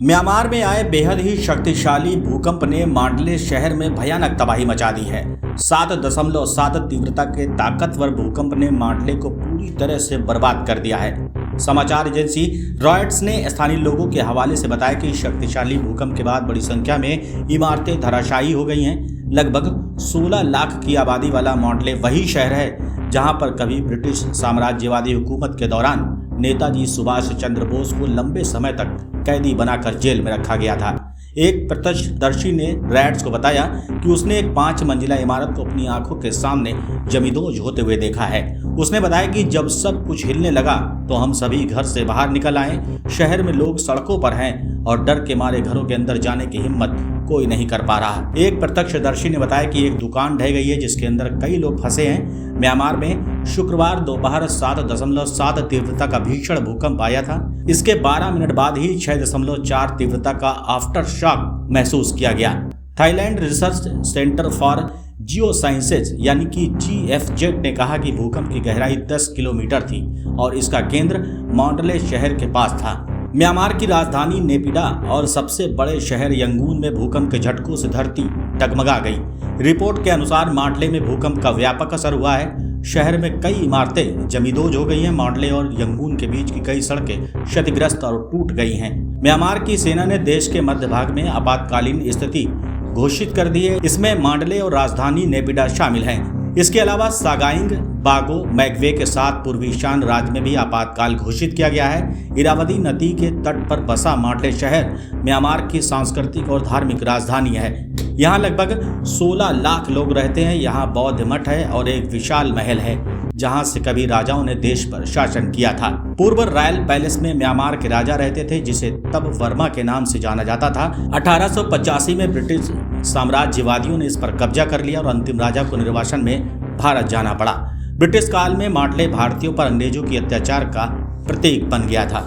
Myanmar में आए बेहद ही शक्तिशाली भूकंप ने मांडले शहर में भयानक तबाही मचा दी है। 7.7 तीव्रता के ताकतवर भूकंप ने मांडले को पूरी तरह से बर्बाद कर दिया है। समाचार एजेंसी रॉयटर्स ने स्थानीय लोगों के हवाले से बताया कि शक्तिशाली भूकंप के बाद बड़ी संख्या में इमारतें धराशायी हो गई हैं। लगभग 16 लाख की आबादी वाला मांडले वही शहर है जहां पर कभी ब्रिटिश साम्राज्यवादी हुकूमत के दौरान नेताजी सुभाष चंद्र बोस को लंबे समय तक कैदी बनाकर जेल में रखा गया था। एक प्रत्यक्षदर्शी ने रैट्स को बताया कि उसने एक 5 मंजिला इमारत को अपनी आंखों के सामने जमींदोज होते हुए देखा है। उसने बताया कि जब सब कुछ हिलने लगा तो हम सभी घर से बाहर निकल आए। शहर में लोग सड़कों पर हैं और डर के मारे घरों के अंदर जाने की हिम्मत कोई नहीं कर पा रहा। एक प्रत्यक्षदर्शी ने बताया कि एक दुकान ढह गई है जिसके अंदर कई लोग फंसे हैं। म्यांमार में शुक्रवार दोपहर 7.7 तीव्रता का भीषण भूकंप आया था। इसके 12 मिनट बाद ही 6.4 तीव्रता का आफ्टर शॉक महसूस किया गया। Thailand research centre for Jio sciences यानी कि GFZ ने कहा कि भूकंप की गहराई 10 किलोमीटर थी और इसका केंद्र मांडले शहर के पास था। म्यांमार की राजधानी नेपिडा और सबसे बड़े शहर यंगून में भूकंप के झटकों से धरती डगमगा गई। रिपोर्ट के अनुसार मांडले में भूकंप का व्यापक असर हुआ है। शहर में कई इमारतें जमींदोज हो गई हैं। मांडले और यंगून के बीच की कई सड़कें क्षतिग्रस्त और टूट गई हैं। म्यांमार की सेना ने देश के मध्य भाग में आपातकालीन स्थिति घोषित कर दी है। इसमें मांडले और राजधानी नेपिडा शामिल हैं। इसके अलावा सागाइंग, बागो, मैगवे के साथ पूर्वी ईशान राज्य में भी आपातकाल घोषित किया गया है। इरावदी नदी के तट पर बसा मांडले शहर म्यांमार की सांस्कृतिक और धार्मिक राजधानी है। यहाँ लगभग 16 लाख लोग रहते हैं। यहाँ बौद्ध मठ है और एक विशाल महल है जहाँ से कभी राजाओं ने देश पर शासन किया था। पूर्व रॉयल पैलेस में म्यांमार के राजा रहते थे जिसे तब वर्मा के नाम से जाना जाता था। 1885 में ब्रिटिश साम्राज्यवादियों ने इस पर कब्जा कर लिया और अंतिम राजा को निर्वासन में भारत जाना पड़ा। ब्रिटिश काल में मांडले भारतीयों पर अंग्रेजों की अत्याचार का प्रतीक बन गया था।